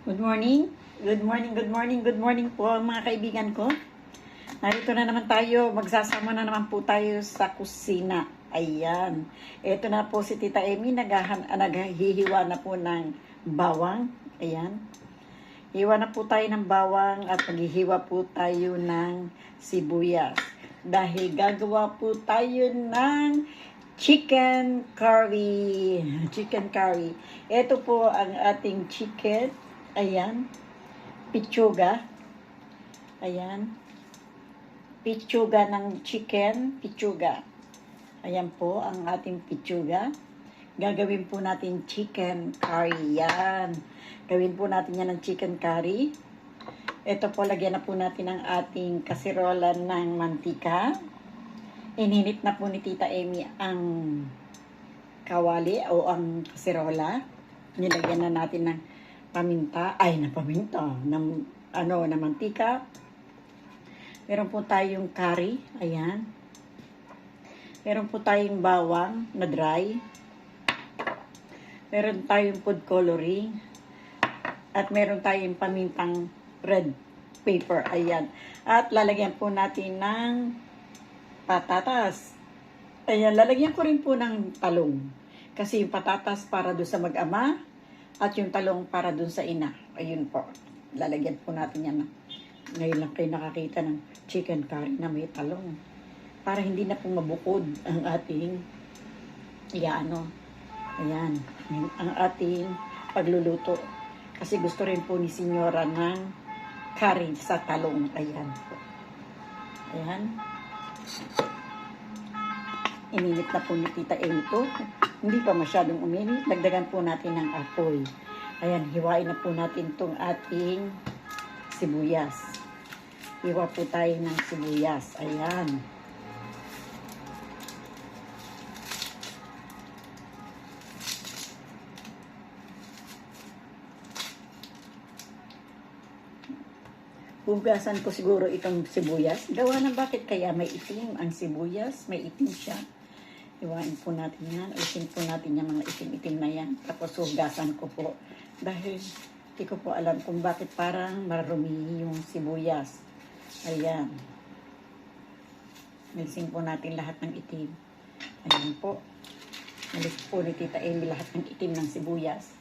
Good morning. Good morning, good morning, good morning po mga kaibigan ko. Narito na naman tayo. Magsasama na naman po tayo sa kusina. Ayan. Ito na po si Tita Amy. Naghihiwa na po ng bawang. Ayan. Hiwa na po tayo ng bawang at maghihiwa po tayo ng sibuyas. Dahil gagawa po tayo ng chicken curry. Chicken curry. Ito po ang ating chicken. Ayan. Pichuga. Ayan. Pichuga ng chicken. Pichuga. Ayan po ang ating pichuga. Gagawin po natin chicken curry. Yan. Gawin po natin yan ng chicken curry. Ito po, lagyan na po natin ang ating kasirola ng mantika. Ininit na po ni Tita Amy ang kawali o ang kasirola. Nilagyan na natin ng paminta, na mantika. Meron po tayong curry, ayan. Meron po tayong bawang na dry. Meron tayong food coloring. At meron tayong pamintang red paper, ayan. At lalagyan po natin ng patatas. Ayan, lalagyan ko rin po ng talong. Kasi yung patatas para doon sa mag-ama, at yung talong para dun sa ina. Ayun po. Lalagyan po natin yan. Ngayon lang kayo nakakita ng chicken curry na may talong. Para hindi na po mabukod ang ating Ayan. Ang ating pagluluto. Kasi gusto rin po ni Senyora ng curry sa talong. Ayan po. Ayan. Ininit na po ni Tita Amy ito. Hindi pa masyadong uminit. Dagdagan po natin ng apoy. Ayan, hiwain na po natin itong ating sibuyas. Hiwa po tayo ng sibuyas. Ayan. Hugasan ko siguro itong sibuyas. Gawa na bakit kaya may itim ang sibuyas? May itim siya. Iwain po natin yan. Ulitin po natin yung mga itim-itim na yan. Tapos hugasan ko po. Dahil hindi ko po alam kung bakit parang marumi yung sibuyas. Ayan. Nalisin po natin lahat ng itim. Ayan po. Nalis po ni Tita Amy lahat ng itim ng sibuyas.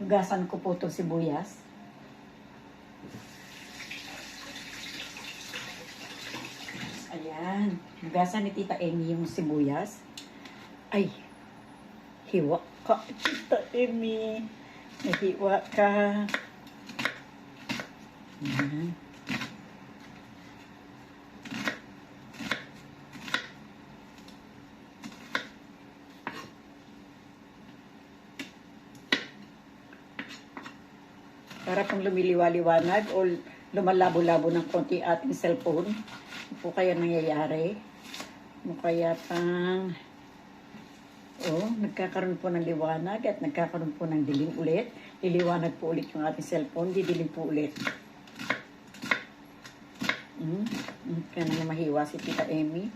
Hugasan ko po itong sibuyas. Ayan. Hugasan ni Tita Amy yung sibuyas. Ay. Hiwa ka, Tita Amy. Nahiwa ka. Ayan. Para pong lumiliwaliwanag o lumalabo-labo ng konti ating cellphone. Po kaya nangyayari. Kaya pang nagkakaroon po ng liwanag at nagkakaroon po ng dilim ulit. Liliwanag po ulit yung ating cellphone, didilim po ulit. Kaya na mahiwa si Tita Amy.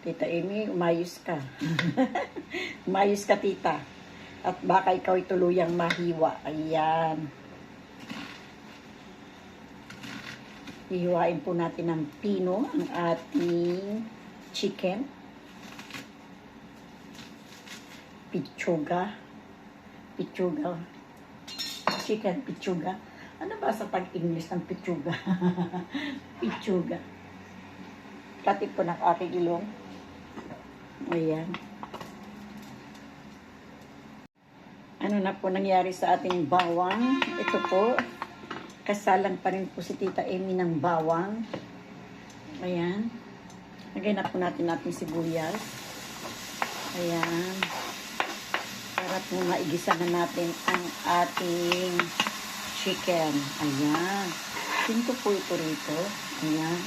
Tita Amy, umayos ka. Umayos ka, Tita. At baka ikaw tuluyang mahiwa. Ayan. Hihiwain po natin ng pino ang ating chicken. Pichuga. Chicken pichuga. Ano ba sa pag-English ng pichuga? Pichuga. Katip po ng aking ilong. Ayan. Ano na po nangyari sa ating bawang? Ito po. Kasalang pa rin po si Tita Amy ng bawang. Ayan. Lagay na po natin sibuyas. Ayan. Para po maigisa na natin ang ating chicken. Ayan. Sinto po ito rito. Ayan.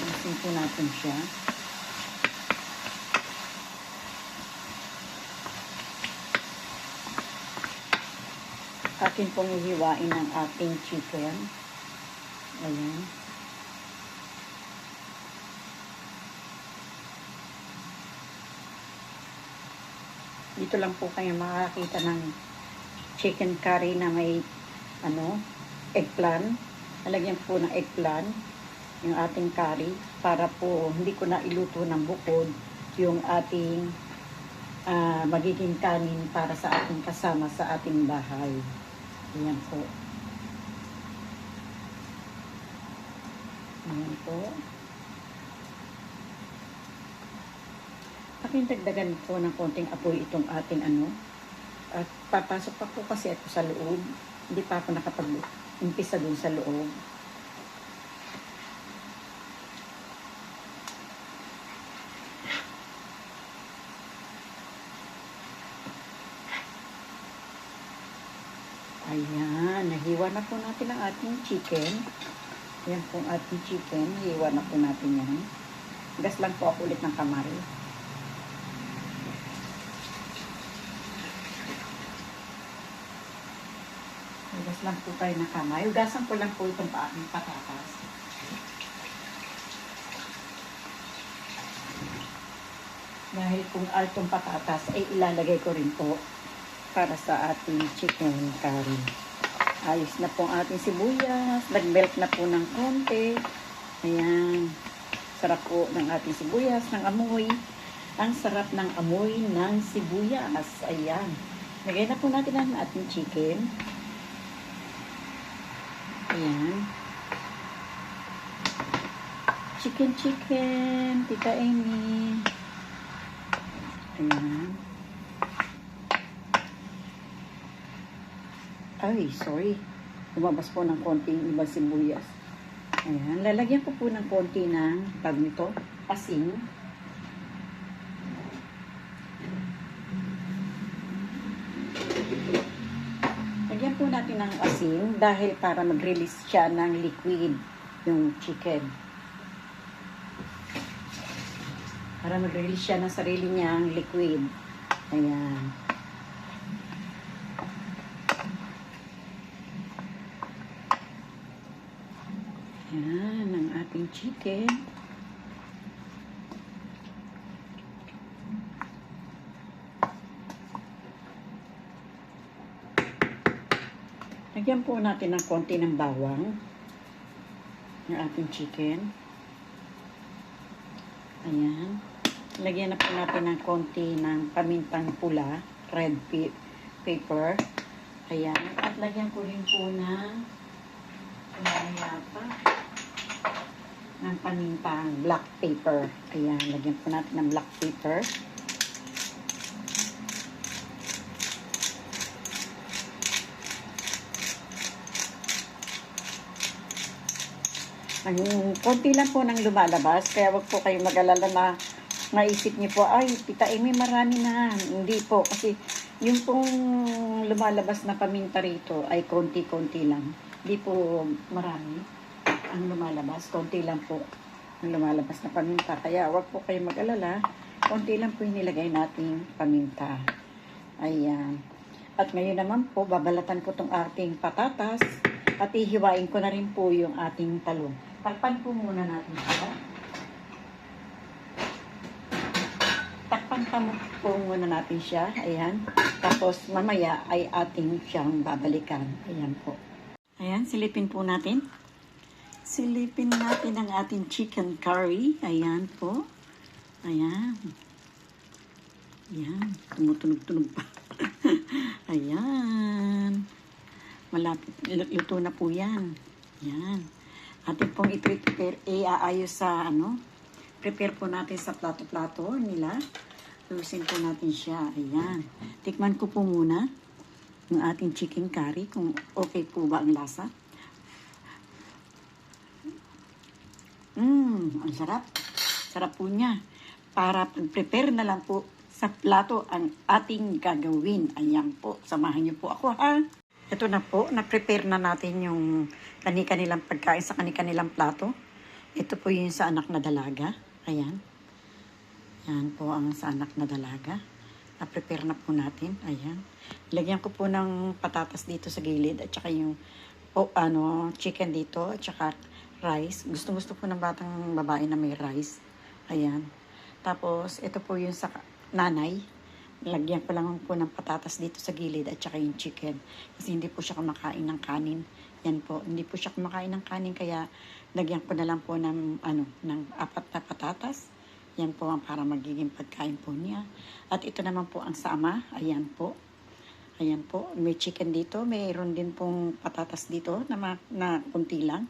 Alisin po natin siya. Akin pong ihiwain ang ating chicken. Ayan. Dito lang po kayo makakita ng chicken curry na may eggplant. Lalagyan po ng eggplant yung ating curry para po hindi ko na iluto ng bukod yung ating magiging kanin para sa ating kasama sa ating bahay. Ayan po. Ayan po. Pakindagdagan po ng konting apoy itong ating at papasok pa po kasi ako sa loob. Hindi pa ako nakapag-umpisa dun sa loob. Ayan, nahiwa na po natin ang ating chicken. Ayan po ang ating chicken. Nahiwa na po natin yan. Gas lang po ako ulit ng kamay. Gas lang po tayo ng kamay. Ugasan ko lang po itong aking patatas. Dahil kung itong patatas ay ilalagay ko rin po para sa ating chicken curry. Ayos na po ang ating sibuyas. Nag-melt na po ng konti. Ayan. Sarap po ng ating sibuyas, ng amoy. Ang sarap ng amoy ng sibuyas. Ayan. Lagay na po natin ang ating chicken. Ayan. Chicken, Tita Amy. Ayan. Ay, sorry. Lumabas po ng konti yung ibang sibuyas. Ayan. Lalagyan ko po ng konti ng tag nito, asin. Lagyan po natin ng asin dahil para mag-release siya ng liquid yung chicken. Para mag-release siya ng sarili niyang liquid. Ayan. Ayan, ang ating chicken. Lagyan po natin ng konti ng bawang. Ang ating chicken. Ayan. Lagyan na po natin ng konti ng pamintang pula, red pepper. Ayan. At lagyan ko rin po ng pamintang black pepper. Ayan. Lagyan po natin ng black pepper. Ang konti lang po nang lumalabas, kaya wag po kayong mag-alala na naisip niyo po, ay, Tita Amy, marami na. Hindi po, kasi yung pong lumalabas na paminta rito ay konti-konti lang. Hindi po marami ang lumalabas. Konti lang po ang lumalabas na paminta. Kaya wag po kayong mag-alala. Konti lang po yung nilagay nating paminta. Ayan. At ngayon naman po, babalatan ko tong ating patatas at ihiwain ko na rin po yung ating talong. Takpan po muna natin siya. Takpan po muna natin siya. Ayan. Tapos mamaya ay ating siyang babalikan. Ayan po. Ayan, silipin po natin. Silipin natin ang ating chicken curry. Ayan po. Ayan. Ayan. Tumutunog-tunog pa. Ayan. Malapit. Luto na po yan. Ayan. Atin pong i-prepare, iaayos sa prepare po natin sa plato-plato nila. Lusin po natin siya. Ayan. Tikman ko po muna ng ating chicken curry kung okay po ba ang lasa. Ang sarap. Sarap po niya. Para prepare na lang po sa plato ang ating gagawin. Ayan po. Samahan niyo po ako, ha? Ito na po, na-prepare na natin yung kani-kanilang pagkain sa kani-kanilang plato. Ito po yung sa anak na dalaga. Ayan. Ayan po ang sa anak na dalaga. Na-prepare na po natin. Ayan. Lagyan ko po ng patatas dito sa gilid at saka yung chicken dito at saka rice. Gusto po ng batang babae na may rice. Ayan. Tapos, ito po yung sa nanay. Lagyan ko lang po ng patatas dito sa gilid at saka yung chicken. Kasi hindi po siya kumakain ng kanin. Yan po, hindi po siya kumakain ng kanin kaya lagyan ko na lang po ng, ng 4 na patatas. Yan po ang para magiging pagkain po niya. At ito naman po ang sama. Ayan po. Ayan po, may chicken dito. Mayroon din pong patatas dito na kunti lang.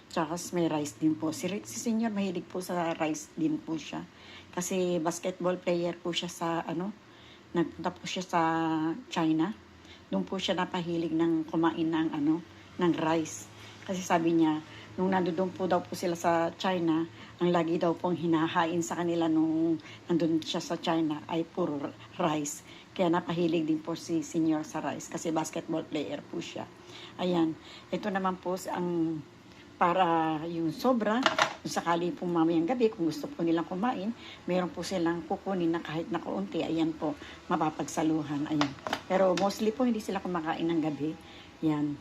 Tsaka may rice din po. Si Senyor mahilig po sa rice din po siya. Kasi basketball player po siya sa nagpunta po siya sa China. Doon po siya napahilig ng kumain ng ng rice. Kasi sabi niya, nung nandoon po daw po sila sa China, ang lagi daw pong hinahain sa kanila nung nandun siya sa China ay puro rice. Kaya napahilig din po si Senior sa rice kasi basketball player po siya. Ayan, ito naman po ang para yung sobra, kung sakali po mamayang gabi, kung gusto po nilang kumain, meron po silang kukunin na kahit na kaunti, ayan po, mapapagsaluhan, ayan. Pero mostly po hindi sila kumakain ng gabi, yan.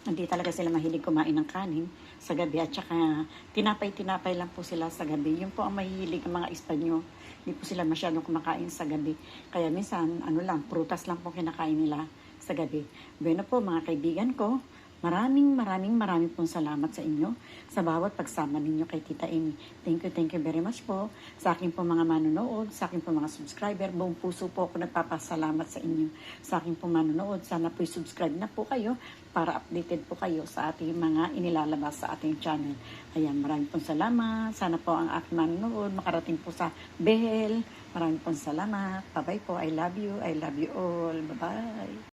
Hindi talaga sila mahilig kumain ng kanin sa gabi at saka tinapay-tinapay lang po sila sa gabi. Yun po ang mahilig ng mga Espanyol. Hindi po sila masyadong kumakain sa gabi. Kaya minsan, prutas lang po kinakain nila sa gabi. Bueno po mga kaibigan ko, maraming pong salamat sa inyo sa bawat pagsama ninyo kay Tita Amy. Thank you very much po sa aking po mga manonood, sa aking po mga subscriber. Buong puso po ako nagpapasalamat sa inyo. Sa aking po manonood, sana po subscribe na po kayo para updated po kayo sa ating mga inilalabas sa ating channel. Ayan, maraming pong salamat. Sana po ang aking manonood makarating po sa Behel. Maraming pong salamat. Bye-bye po. I love you all. Bye-bye.